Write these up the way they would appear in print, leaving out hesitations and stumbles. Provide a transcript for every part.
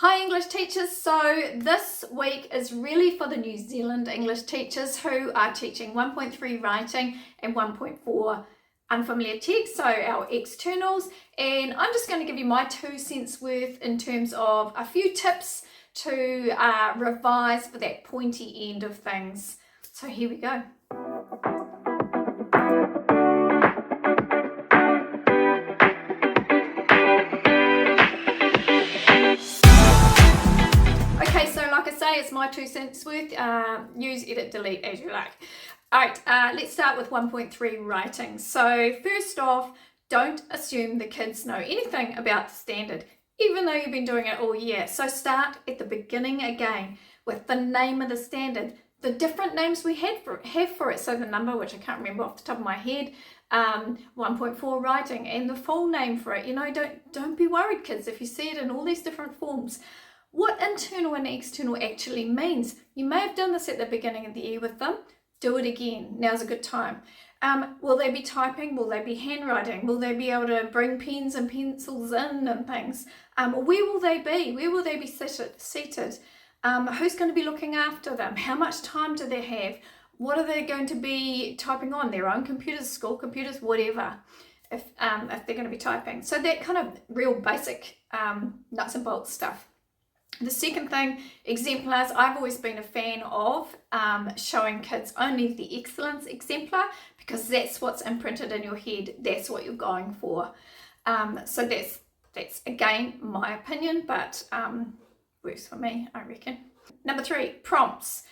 Hi English teachers, so this week is really for the New Zealand English teachers who are teaching 1.3 writing and 1.4 unfamiliar text, so our externals, and I'm just going to give you my 2 cents worth in terms of a few tips to revise for that pointy end of things. So here we go. It's my 2 cents worth. Use, edit, delete as you like. Alright, let's start with 1.3 writing. So first off, don't assume the kids know anything about the standard, even though you've been doing it all year. So start at the beginning again with the name of the standard, the different names we have for it. So the number, which I can't remember off the top of my head, 1.4 writing, and the full name for it. You know, don't be worried, kids, if you see it in all these different forms. What internal and external actually means. You may have done this at the beginning of the year with them. Do it again. Now's a good time. Will they be typing? Will they be handwriting? Will they be able to bring pens and pencils in and things? Where will they be? Where will they be seated? Who's going to be looking after them? How much time do they have? What are they going to be typing on? Their own computers, school computers, whatever, if they're going to be typing. So that kind of real basic nuts and bolts stuff. The second thing, exemplars. I've always been a fan of showing kids only the excellence exemplar, because that's what's imprinted in your head. That's what you're going for. So that's again my opinion, but works for me, I reckon. Number 3, prompts.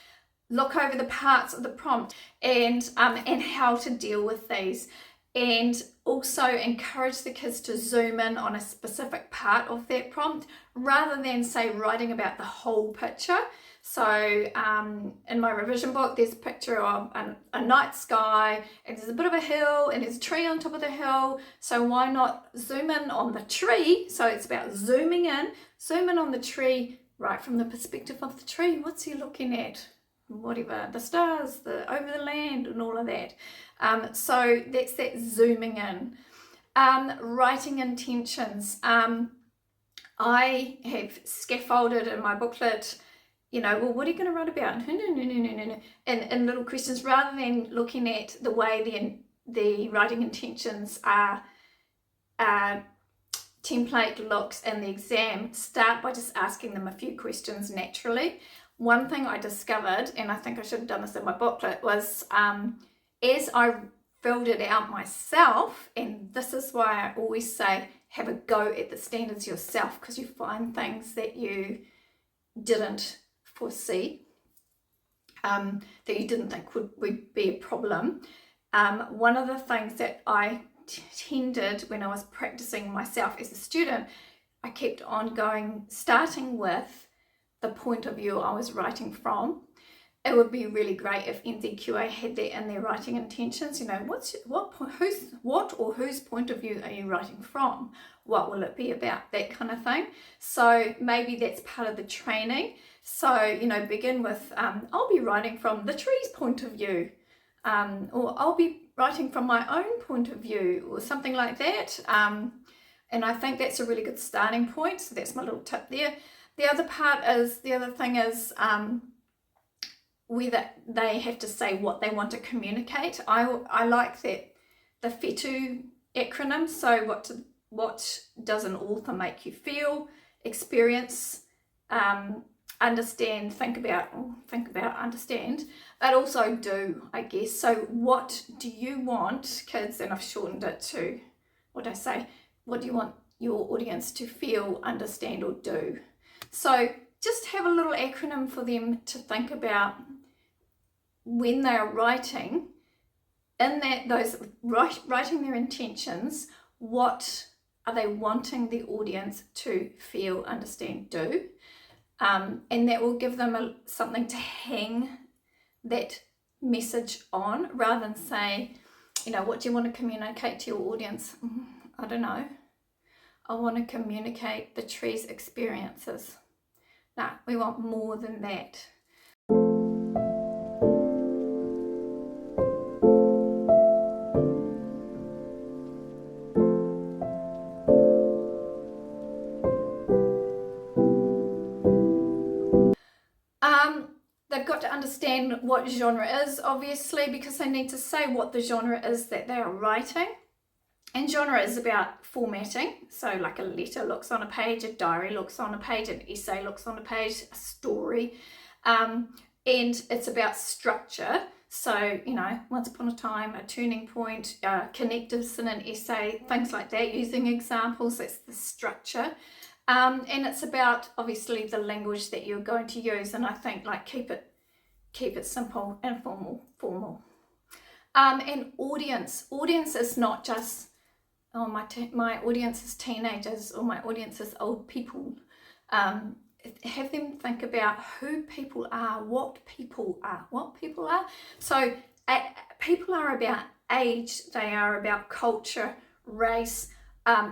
Look over the parts of the prompt and how to deal with these. And also encourage the kids to zoom in on a specific part of that prompt rather than, say, writing about the whole picture. So in my revision book, there's a picture of a night sky, and there's a bit of a hill, and there's a tree on top of the hill. So why not zoom in on the tree? So it's about zoom in on the tree right from the perspective of the tree. What's he looking at? Whatever, the stars, the over the land, and all of that. So that's that zooming in. Writing intentions. I have scaffolded in my booklet, you know, well, what are you going to write about? No. In little questions, rather than looking at the way the writing intentions are template looks in the exam. Start by just asking them a few questions naturally. One thing I discovered, and I think I should have done this in my booklet, was as I filled it out myself, and this is why I always say have a go at the standards yourself, because you find things that you didn't foresee, that you didn't think would be a problem. One of the things that I tended when I was practicing myself as a student, I kept on going, starting with the point of view I was writing from. It would be really great if NCEA had that in their writing intentions. You know, whose point of view are you writing from? What will it be about? That kind of thing. So maybe that's part of the training. So, you know, begin with, I'll be writing from the tree's point of view, or I'll be writing from my own point of view, or something like that. And I think that's a really good starting point. So that's my little tip there. The other thing is whether they have to say what they want to communicate. I like that, the FETU acronym. So what does an author make you feel, experience, understand, think about, understand, but also do, I guess. So what do you want, kids, and I've shortened it to, what do I say? What do you want your audience to feel, understand, or do? So just have a little acronym for them to think about when they are writing, in writing their intentions. What are they wanting the audience to feel, understand, do? And that will give them something to hang that message on, rather than say, you know, what do you want to communicate to your audience? I don't know. I want to communicate the tree's experiences. No, we want more than that. they've got to understand what genre is, obviously, because they need to say what the genre is that they are writing. And genre is about formatting. So like a letter looks on a page, a diary looks on a page, an essay looks on a page, a story. And it's about structure. So, you know, once upon a time, a turning point, connectives in an essay, things like that, using examples, that's the structure. And it's about, obviously, the language that you're going to use. And I think, like, keep it simple, informal. And audience is not just, oh, my audience is teenagers, or my audience is old people. Have them think about who people are, what people are. So people are about age, they are about culture, race,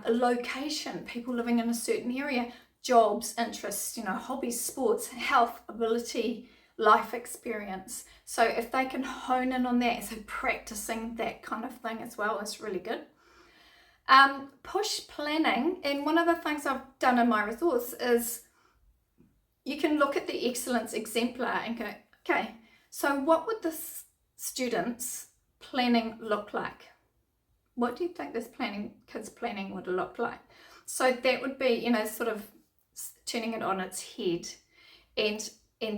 location, people living in a certain area, jobs, interests, you know, hobbies, sports, health, ability, life experience. So if they can hone in on that, so practicing that kind of thing as well is really good. Push planning, and one of the things I've done in my resource is you can look at the excellence exemplar and go, okay, so what would this student's planning look like? What do you think this kids' planning would look like? So that would be, you know, sort of turning it on its head and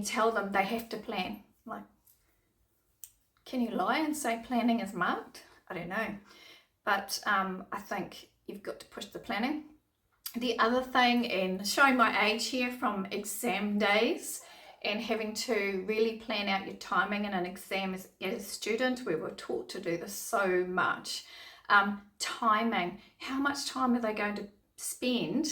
tell them they have to plan. Like, can you lie and say planning is marked? I don't know. But I think you've got to push the planning. The other thing, and showing my age here from exam days and having to really plan out your timing in an exam as a student, we were taught to do this so much. Timing, how much time are they going to spend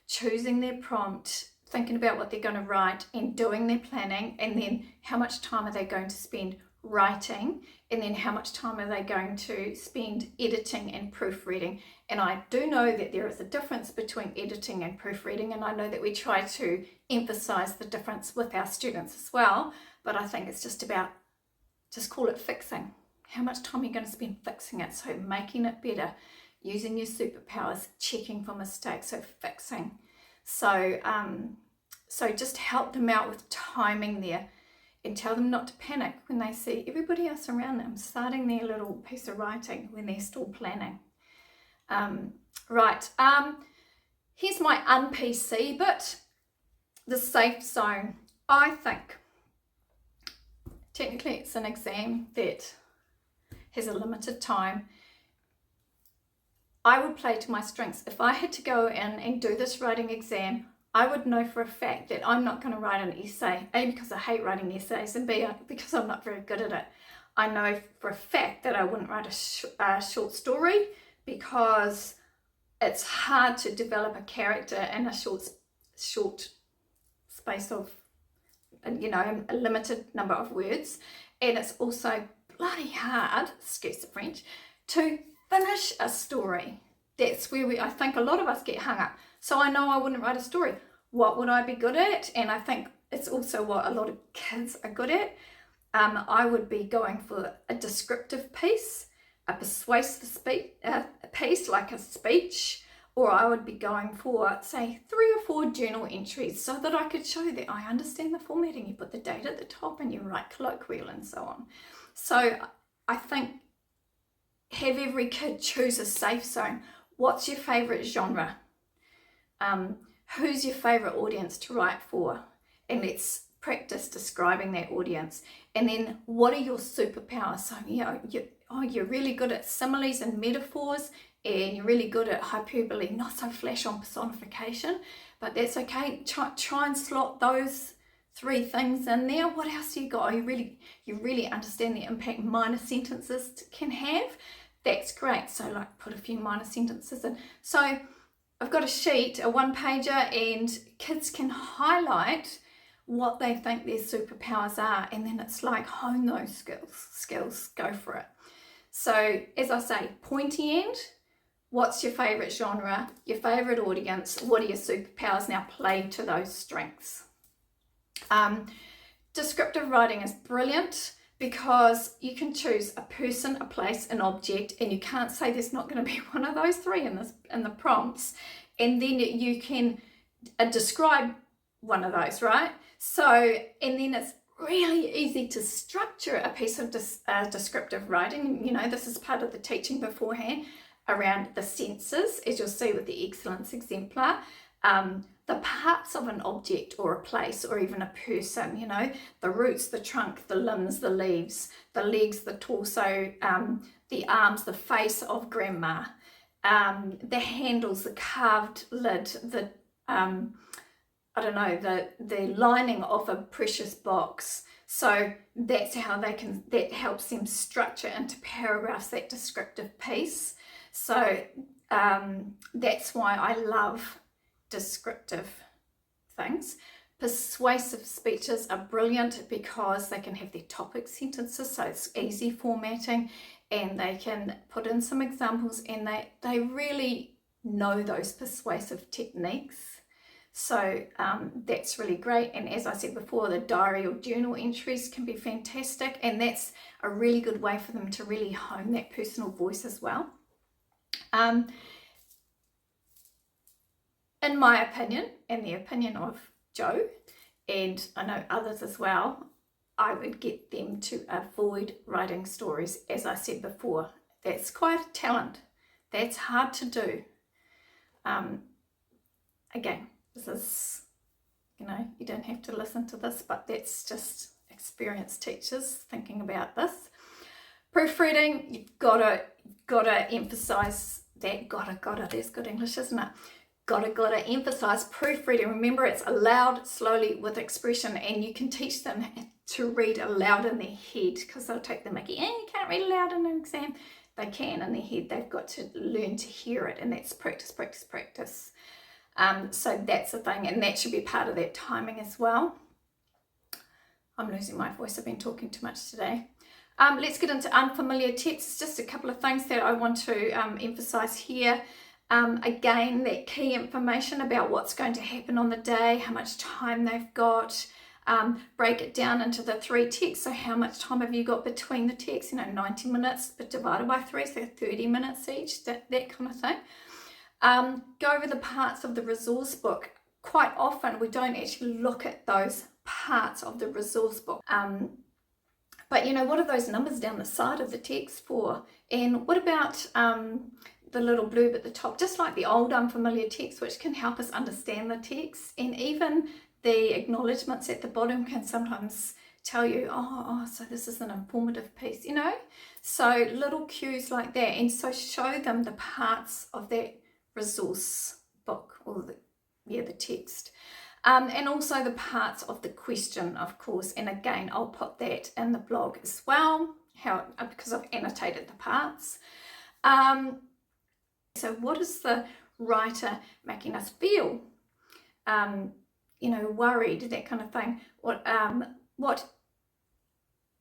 choosing their prompt, thinking about what they're going to write and doing their planning, and then how much time are they going to spend writing, and then how much time are they going to spend editing and proofreading. And I do know that there is a difference between editing and proofreading, and I know that we try to emphasize the difference with our students as well, but I think it's just about, just call it fixing. How much time are you going to spend fixing it? So making it better, using your superpowers, checking for mistakes, so fixing. So just help them out with timing there, and tell them not to panic when they see everybody else around them starting their little piece of writing when they're still planning. Here's my un-PC bit, the safe zone. I think technically it's an exam that has a limited time. I would play to my strengths. If I had to go in and do this writing exam, I would know for a fact that I'm not going to write an essay, A, because I hate writing essays, and B, because I'm not very good at it. I know for a fact that I wouldn't write a short story, because it's hard to develop a character in a short space of, you know, a limited number of words. And it's also bloody hard, excuse the French, to finish a story. That's where I think a lot of us get hung up. So I know I wouldn't write a story. What would I be good at? And I think it's also what a lot of kids are good at. I would be going for a descriptive piece, a persuasive piece like a speech, or I would be going for, say, 3 or 4 journal entries so that I could show that I understand the formatting. You put the date at the top and you write colloquial and so on. So I think have every kid choose a safe zone. What's your favourite genre? Who's your favourite audience to write for? And let's practice describing that audience. And then what are your superpowers? So, you know, you're really good at similes and metaphors, and you're really good at hyperbole, not so flash on personification, but that's okay. Try and slot those 3 things in there. What else do you got? You really understand the impact minor sentences can have. That's great. So like put a few minor sentences in. So I've got a sheet, a 1-pager, and kids can highlight what they think their superpowers are, and then it's like hone those skills, go for it. So as I say, pointy end, what's your favourite genre, your favourite audience, what are your superpowers? Now play to those strengths. Descriptive writing is brilliant because you can choose a person, a place, an object, and you can't say there's not going to be one of those 3 in the prompts, and then you can describe one of those, right? So, and then it's really easy to structure a piece of descriptive writing. You know, this is part of the teaching beforehand around the senses, as you'll see with the excellence exemplar. The parts of an object or a place or even a person, you know, the roots, the trunk, the limbs, the leaves, the legs, the torso, the arms, the face of grandma, the handles, the carved lid, the the lining of a precious box. So that's how that helps them structure into paragraphs that descriptive piece. So that's why I love descriptive things. Persuasive speeches are brilliant because they can have their topic sentences, so it's easy formatting, and they can put in some examples, and they really know those persuasive techniques. So that's really great. And as I said before, the diary or journal entries can be fantastic, and that's a really good way for them to really hone that personal voice as well. In my opinion, and the opinion of Joe, and I know others as well, I would get them to avoid writing stories. As I said before, that's quite a talent. That's hard to do. Again, this is, you know, you don't have to listen to this, but that's just experienced teachers thinking about this. Proofreading, you've gotta emphasize that. There's good English, isn't it? Gotta emphasize proofreading. Remember, it's aloud, slowly, with expression, and you can teach them to read aloud in their head, because they'll take the mickey, you can't read aloud in an exam. They can in their head. They've got to learn to hear it, and that's practice. So that's the thing, and that should be part of that timing as well. I'm losing my voice. I've been talking too much today. Let's get into unfamiliar texts. Just a couple of things that I want to emphasize here. Again, that key information about what's going to happen on the day, how much time they've got. Break it down into the 3 texts. So how much time have you got between the texts? 90 minutes, but divided by 3, so 30 minutes each, that kind of thing. Go over the parts of the resource book. Quite often we don't actually look at those parts of the resource book. But what are those numbers down the side of the text for? And what about the little blurb at the top, just like the old unfamiliar text, which can help us understand the text, and even the acknowledgements at the bottom can sometimes tell you, so this is an informative piece, So little cues like that, and so show them the parts of that resource book, or the text. And also the parts of the question, of course, and again, I'll put that in the blog as well, because I've annotated the parts. So what is the writer making us feel? Worried, that kind of thing. What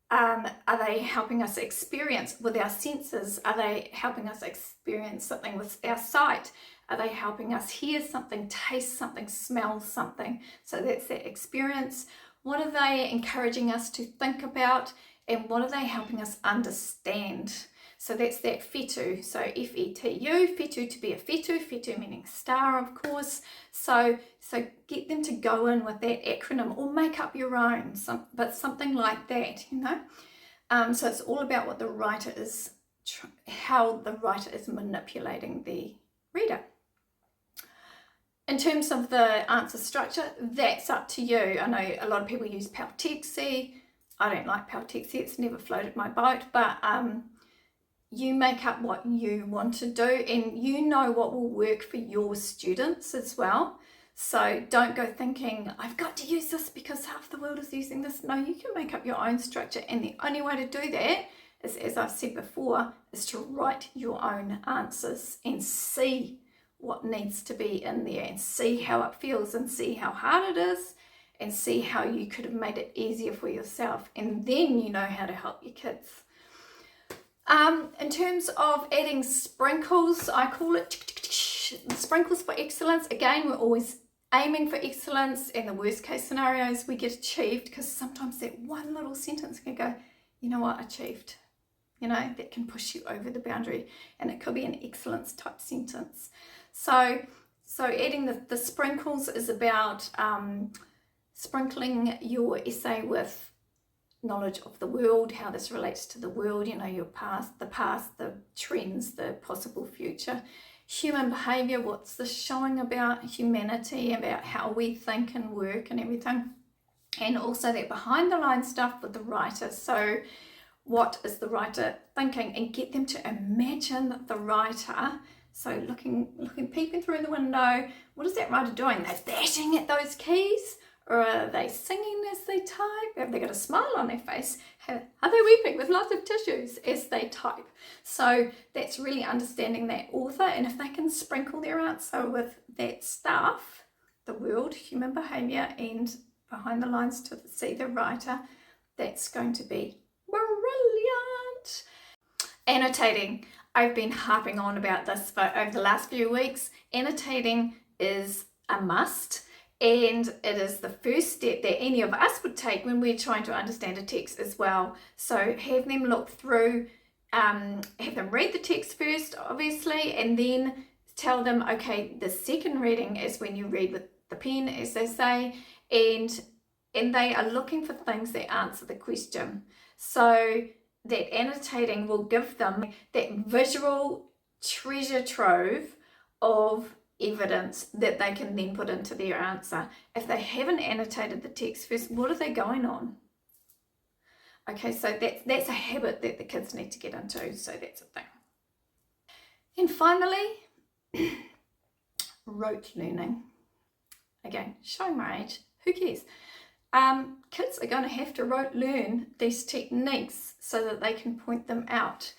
are they helping us experience with our senses? Are they helping us experience something with our sight? Are they helping us hear something, taste something, smell something? So that's that experience. What are they encouraging us to think about? And what are they helping us understand? So that's that fetu. So F-E-T-U, fetu, to be a fetu meaning star, of course. So get them to go in with that acronym, or make up your own, but something like that, So it's all about what the writer is, how the writer is manipulating the reader. In terms of the answer structure, that's up to you. I know a lot of people use Paltexi. I don't like Paltexi, it's never floated my boat, but you make up what you want to do, and you know what will work for your students as well. So don't go thinking, I've got to use this because half the world is using this. No, you can make up your own structure, and the only way to do that is, as I've said before, is to write your own answers and see what needs to be in there, and see how it feels, and see how hard it is, and see how you could have made it easier for yourself, and then you know how to help your kids. In terms of adding sprinkles, I call it sprinkles for excellence. Again, we're always aiming for excellence, and the worst case scenarios we get achieved, because sometimes that one little sentence can go, achieved. That can push you over the boundary, and it could be an excellence type sentence. So adding the sprinkles is about sprinkling your essay with knowledge of the world, how this relates to the world, you know, your past, the trends, the possible future. Human behavior, what's this showing about humanity, about how we think and work and everything. And also that behind the line stuff with the writer. So what is the writer thinking, and get them to imagine the writer. So peeping through the window, what is that writer doing? They're bashing at those keys, or are they singing as they type? Have they got a smile on their face? Are they weeping with lots of tissues as they type? So that's really understanding that author, and if they can sprinkle their answer with that stuff, the world, human behaviour, and behind the lines to see the writer, that's going to be brilliant. Annotating. I've been harping on about this for over the last few weeks. Annotating is a must, and it is the first step that any of us would take when we're trying to understand a text as well. So have them look through, have them read the text first, obviously, and then tell them, okay, the second reading is when you read with the pen, as they say, and they are looking for things that answer the question. So that annotating will give them that visual treasure trove of evidence that they can then put into their answer. If they haven't annotated the text first, what are they going on? Okay, so that's a habit that the kids need to get into, so that's a thing. And finally, rote learning. Again, showing my age, who cares? Kids are going to have to rote learn these techniques so that they can point them out.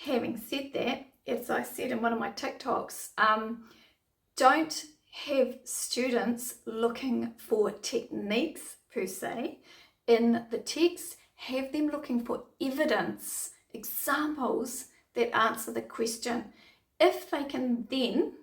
Having said that, as I said in one of my TikToks, don't have students looking for techniques per se in the text. Have them looking for evidence, examples that answer the question. If they can then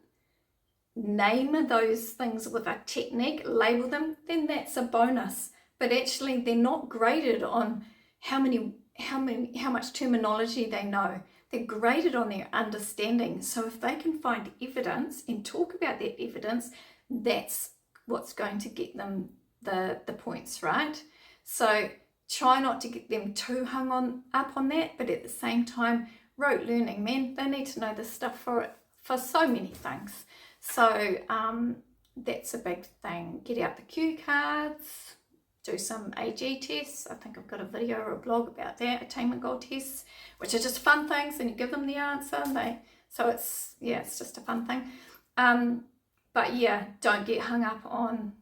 name those things with a technique, label them, then that's a bonus. But actually they're not graded on how much terminology they know. They're graded on their understanding. So if they can find evidence and talk about that evidence, that's what's going to get them the points, right? So try not to get them too hung up on that, but at the same time, rote learning, man, they need to know this stuff for so many things. So that's a big thing. Get out the cue cards, do some AG tests. I think I've got a video or a blog about that, attainment goal tests, which are just fun things, and you give them the answer, and so it's just a fun thing. But yeah, don't get hung up on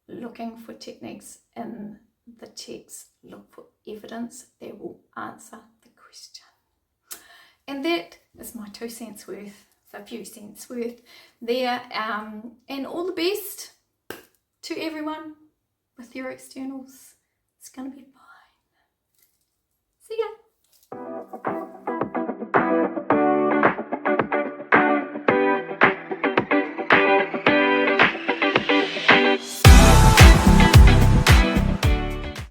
looking for techniques in the text. Look for evidence that will answer the question. And that is my 2 cents worth. A few cents worth there, and all the best to everyone with your externals. It's gonna be fine. See ya.